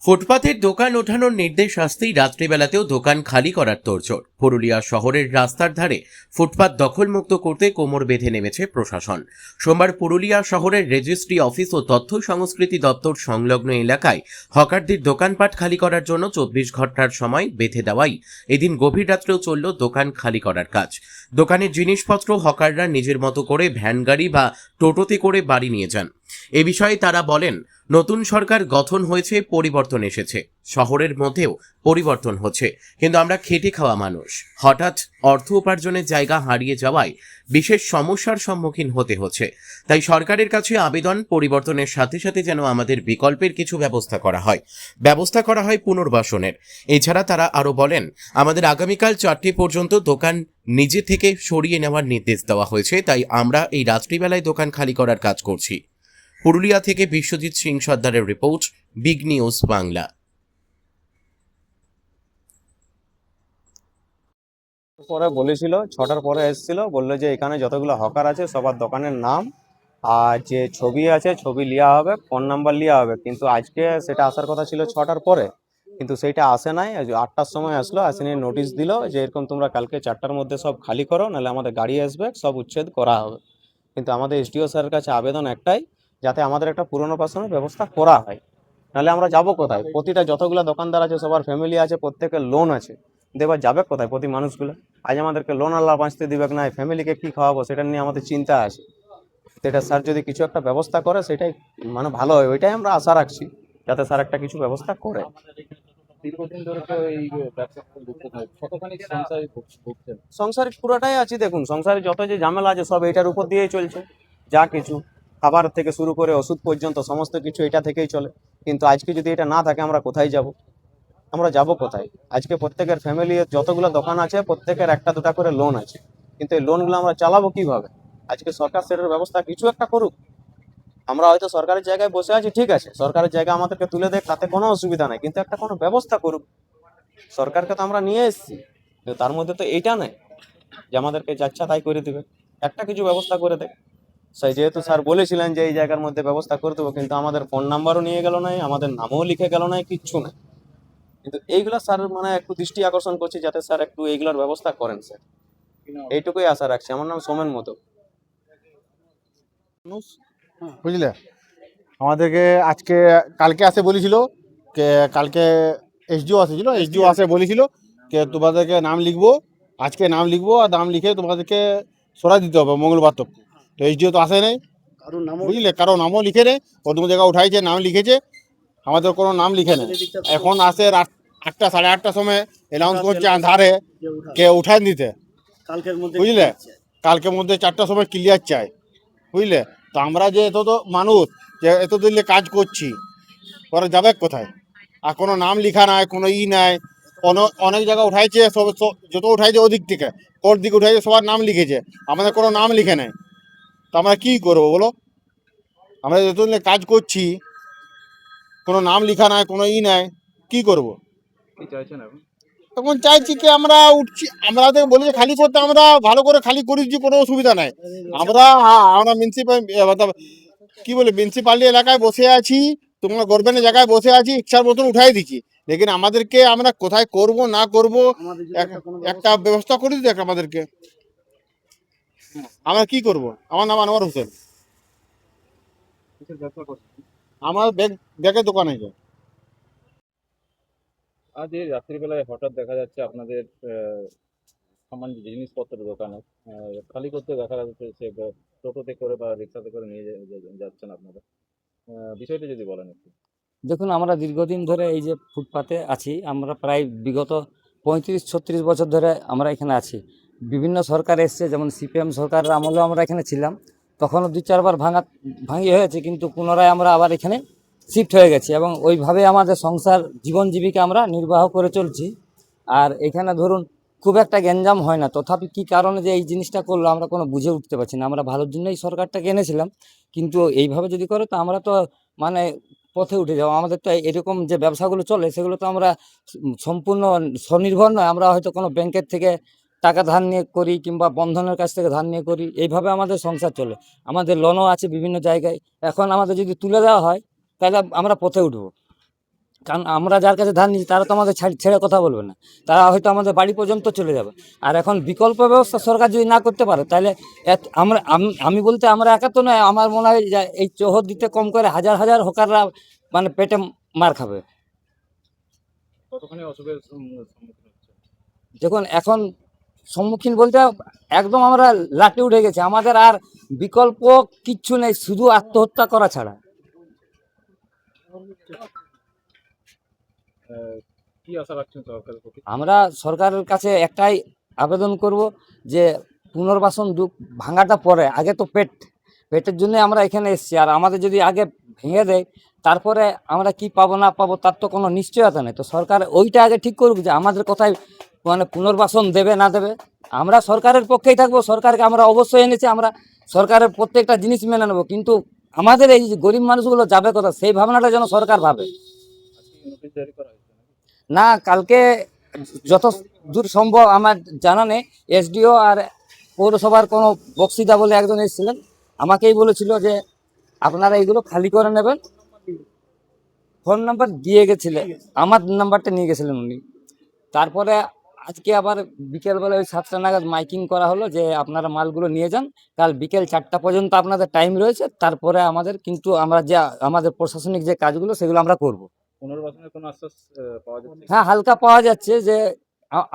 ফুটপাতের দোকান ওঠানোর নির্দেশ আসতেই রাত্রিবেলাতেও দোকান খালি করার তোড়জোড়। পুরুলিয়া শহরের রাস্তার ধারে ফুটপাত দখলমুক্ত করতে কোমর বেঁধে নেমেছে প্রশাসন। সোমবার পুরুলিয়া শহরের রেজিস্ট্রি অফিস ও তথ্য সংস্কৃতি দপ্তর সংলগ্ন এলাকায় হকারদের দোকানপাট খালি করার জন্য 24 ঘন্টার সময় বেঁধে দেওয়াই এদিন গভীর রাত্রেও চলল দোকান খালি করার কাজ। দোকানের জিনিসপত্র হকাররা নিজের মতো করে ভ্যান গাড়ি বা টোটোতে করে বাড়ি নিয়ে যান। এ বিষয়ে তারা বলেন, নতুন সরকার গঠন হয়েছে, পরিবর্তন এসেছে, শহরের মধ্যেও পরিবর্তন হচ্ছে, কিন্তু আমরা খেটে খাওয়া মানুষ। হঠাৎ অর্থ উপার্জনের জায়গা হারিয়ে যাওয়ায় বিশেষ সমস্যার সম্মুখীন হতে হচ্ছে। তাই সরকারের কাছে আবেদন, পরিবর্তনের সাথে সাথে যেন আমাদের বিকল্পের কিছু ব্যবস্থা করা হয় পুনর্বাসনের। এছাড়া তারা আরো বলেন, আমাদের আগামীকাল 4টে পর্যন্ত দোকান নিজে থেকে সরিয়ে নেওয়ার নির্দেশ দেওয়া হয়েছে, তাই আমরা এই রাত্রিবেলায় দোকান খালি করার কাজ করছি। পুরুলিয়া থেকে বিশ্বজিৎ সিং সর্দারের রিপোর্ট, বিগ নিউজ বাংলা। পরে বলেছিল 6টার পরে এসেছিল, বললো যে এখানে যতগুলো হকার আছে সবার দোকানের নাম আর যে ছবি আছে ছবি লিয়া হবে, ফোন নাম্বার লিয়া হবে। কিন্তু আজকে সেটা আসার কথা ছিল 6টার পরে, কিন্তু সেইটা আসে নাই। 8টার সময় আসলো, আসেনি, নোটিশ দিল যে এরকম তোমরা কালকে 4টার মধ্যে সব খালি করো, নাহলে আমাদের গাড়ি আসবে, সব উচ্ছেদ করা হবে। কিন্তু আমাদের এসডিও স্যারের কাছে আবেদন একটাই, যাতে আমাদের একটা পুনর্বাসনের ব্যবস্থা করা হয়। নাহলে আমরা যাব কোথায়? প্রতিটা যতগুলো দোকানদার আছে সবার ফ্যামিলি আছে, প্রত্যেকের লোন আছে, দেবার যাবে কোথায় প্রতি মানুষগুলো? আজ আমাদেরকে লোন আল্লাহ বাঁচতে দিবে না, ফ্যামিলিকে কি খাওয়াবো সেটা নিয়ে আমাদের চিন্তা আছে। সেটা স্যার যদি কিছু একটা ব্যবস্থা করে সেটাই মানে ভালো হয়, ওইটাই আমরা আশা রাখছি, যাতে স্যার একটা কিছু ব্যবস্থা করে। দীর্ঘদিন ধরে তো এই ব্যবসার সাথে যুক্ত থাকে, কতখানি সংসারে ভুগছেন? সংসারে পুরোটাই আছি, দেখুন সংসারে যত যে ঝামেলা আছে সব এটার উপর দিয়েই চলছে। যা কিছু খাবার থেকে শুরু করে ওষুধ পর্যন্ত সমস্ত কিছু এটা থেকেই চলে। কিন্তু আজকে যদি এটা না থাকে আমরা কোথায় যাব? আমরা যাব কোথায়? আজকে প্রত্যেকের ফ্যামিলি যতগুলো দোকান আছে প্রত্যেকের একটা দুটা করে লোন আছে, কিন্তু এই লোনগুলো আমরা চালাবো কিভাবে? আজকে সরকার সেটার ব্যবস্থা কিছু একটা করুক। আমরা হয়তো সরকারের জায়গায় বসে আছি, ঠিক আছে, সরকারের জায়গা আমাদেরকে তুলে দেখ, তাতে কোনো অসুবিধা নাই, কিন্তু একটা কোনো ব্যবস্থা করুক। সরকারকে তো আমরা নিয়ে এসেছি, কিন্তু তার মধ্যে তো এইটা নেই যে আমাদেরকে যাচ্ছা তাই করে দেবে। একটা কিছু ব্যবস্থা করে দেয়। সেই যেহেতু স্যার বলেছিলেন যে এই জায়গার মধ্যে ব্যবস্থা করে দেবো, কিন্তু আমাদের ফোন নাম্বারও নিয়ে গেল নাই, আমাদের নামও লিখে গেল নাই, কিচ্ছু নাই। কিন্তু এইগুলা স্যার মানে একটু দৃষ্টি আকর্ষণ করছি, যাতে স্যার একটু এইগুলোর ব্যবস্থা করেন স্যার, এইটুকুই আশা রাখছি। আমার নাম সোমেন মতো। বুঝলে, আমাদেরকে আজকে কালকে আসে বলেছিল, কে কালকে এসডিও আসেছিল, এসডিও আসে বলেছিল যে তোমাদেরকে নাম লিখবো, আজকে নাম লিখবো আর নাম লিখে তোমাদেরকে সরাই দিতে হবে মঙ্গলবার তক। তো এসডিও তো আসে নাই, বুঝলে, কারো নামও লিখে নেই। অন্য জায়গায় উঠাইছে, নাম লিখেছে, আমাদের কোনো নাম লিখে নেই। এখন আসে রাত 8টা সাড়ে 8টার সময় অ্যানাউন্স করছে আধারে কে উঠাই দিতে, বুঝলে, কালকের মধ্যে 4টার সময় ক্লিয়ার চাই, বুঝলে। তো আমরা যে এত তো মানুষ যে এত দিলে কাজ করছি, ওরা যাবে কোথায়? আর কোনো নাম লিখা নাই, কোনো নাই। অনেক জায়গা উঠাইছে, যত উঠাইছে ওদিক থেকে কোর দিকে উঠাইছে, সবার নাম লিখেছে, আমাদের কোনো নাম লিখে নেই। তো আমরা কী করবো বলো? আমরা যত দিলে কাজ করছি, কোনো নাম লিখা নাই, কোনো নাই, কী করবো? কি চাইছেন এখন? এখন চাইছি কি আমরা উঠছি, আমাদের বলেছে খালি করতে, আমরা ভালো করে খালি করেছি, কোনো অসুবিধা নাই। আমরা কি বলে মিউনিসিপালিটি এলাকায় বসে আছি, তোমরা গভর্নমেন্টের জায়গায় বসে আছি, ইচ্ছার মতন উঠাই দিচ্ছি। লেকিন আমাদেরকে আমরা কোথায় করব না করব একটা ব্যবস্থা করে দিতে আমাদেরকে। আমরা কি করব? আমার নাম আনোয়ার হোসেন। কিসের ব্যবসা করছেন? আমার ব্যাগের দোকান আছে। আজ এই রাত্রিবেলায় হঠাৎ দেখা যাচ্ছে আপনাদের সামান্য জিনিসপত্রের দোকানে খালি করতে দেখা যাচ্ছে, সে টোটোতে করে বা রিক্সাতে করে নিয়ে যাচ্ছেন আপনারা। বিষয়টা যদি বলেন একটু। দেখুন, আমরা দীর্ঘদিন ধরে এই যে ফুটপাতে আছি, আমরা প্রায় বিগত 35-36 বছর ধরে আমরা এখানে আছি। বিভিন্ন সরকার এসছে, যেমন সিপিএম সরকারের আমলেও আমরা এখানে ছিলাম, তখনও 2-4 বার ভাঙি হয়েছে, কিন্তু পুনরায় আমরা আবার এখানে শিফট হয়ে গেছি এবং ওইভাবে আমাদের সংসার জীবন জীবিকা আমরা নির্বাহ করে চলছি। আর এখানে ধরুন খুব একটা গ্যাঞ্জাম হয় না, তথাপি কী কারণে যে এই জিনিসটা করলো আমরা কোনো বুঝে উঠতে পারছি না। আমরা ভালোর জন্যই সরকারটাকে এনেছিলাম, কিন্তু এইভাবে যদি করে তো আমরা তো মানে পথে উঠে যাও। আমাদের তো এরকম যে ব্যবসাগুলো চলে সেগুলো তো আমরা সম্পূর্ণ স্বনির্ভর নয়। আমরা হয়তো কোনো ব্যাংকের থেকে টাকা ধার নিয়ে করি কিংবা বন্ধনের কাছ থেকে ধার নিয়ে করি, এইভাবে আমাদের সংসার চলে। আমাদের লোনও আছে বিভিন্ন জায়গায়। এখন আমাদের যদি তুলে দেওয়া হয় তাহলে আমরা পথে উঠবো। কারণ আমরা যার কাছে ধান নিচ্ছি তারা তো আমাদের ছেড়ে কথা বলবে না, তারা হয়তো আমাদের বাড়ি পর্যন্ত চলে যাবে। আর এখন বিকল্প ব্যবস্থা সরকার যদি না করতে পারে তাহলে আমি বলতে আমরা একা তো নয়, আমার মনে হয় যে এই চোহর দিতে কম করে হাজার হাজার হকাররা মানে পেটে মার খাবে। কতখানি অসুবিধার সম্মুখীন হচ্ছে? দেখুন এখন সম্মুখীন বলতে একদম আমরা লাটে উঠে গেছে, আমাদের আর বিকল্প কিচ্ছু নেই, শুধু আত্মহত্যা করা ছাড়া। কি আশা রাখছেন সরকারের প্রতি? আমরা সরকারের কাছে একটাই আবেদন করব যে পুনর্বাসন ভাঙাটা পরে, আগে তো পেটের জন্য আমরা এখানে এসেছি, আর আমাদের যদি আগে ভেঙে দেয় তারপরে আমরা কি পাবো না পাবো তার তো কোনো নিশ্চয়তা নেই। তো সরকার ওইটা আগে ঠিক করুক যে আমাদের কোথায় মানে পুনর্বাসন দেবে না দেবে। আমরা সরকারের পক্ষেই থাকবো, সরকারকে আমরা অবশ্যই এনেছি, আমরা সরকারের প্রত্যেকটা জিনিস মেনে নেবো, কিন্তু আমাদের এই যে গরিব মানুষগুলো যাবে কোথায় সেই ভাবনাটা যেন সরকার ভাবে। আজকে নোটিশ জারি করা হয়েছে নাকি? না, কালকে যত দূর সম্ভব আমার জানা নেই, এসডিও আর পৌরসভার কোনো বক্সিদা বলে একজন এসেছিলেন, আমাকেই বলেছিল যে আপনারা এইগুলো খালি করে নেবেন। ফোন নাম্বার দিয়ে গেছিলেন, আমার নাম্বারটা নিয়ে গেছিলেন উনি। তারপরে আজকে আবার বিকেলবেলা ওই 7টা নাগাদ মাইকিং করা হলো যে আপনারা মালগুলো নিয়ে যান, কাল বিকেল 4টা পর্যন্ত আপনাদের টাইম রয়েছে, তারপরে আমাদের কিন্তু আমরা যে আমাদের প্রশাসনিক যে কাজগুলো সেগুলো আমরা করব। পুনর্বাসনের কোনো আশ্বাস পাওয়া যাচ্ছে? হ্যাঁ, হালকা পাওয়া যাচ্ছে যে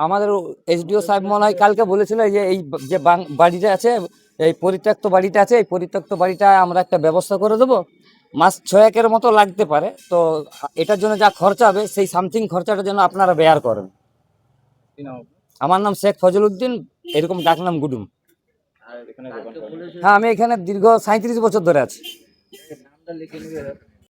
আমাদের এসডিও সাহেব মনে হয় কালকে বলেছিল যে এই যে বাড়িটা আছে, এই পরিত্যক্ত বাড়িটা আছে, এই পরিত্যক্ত বাড়িটা আমরা একটা ব্যবস্থা করে দেবো, মাস 6-1 মতো লাগতে পারে। তো এটার জন্য যা খরচা হবে সেই সামথিং খরচাটা যেন আপনারা বেয়ার করেন। কি নাম আপনার? আমার নাম শেখ ফজল উদ্দিন, এরকম ডাকনাম গুডুম। এখানে দোকান করেন? হ্যাঁ, আমি এখানে দীর্ঘ 37 বছর ধরে আছি। নামটা লিখে নেবে।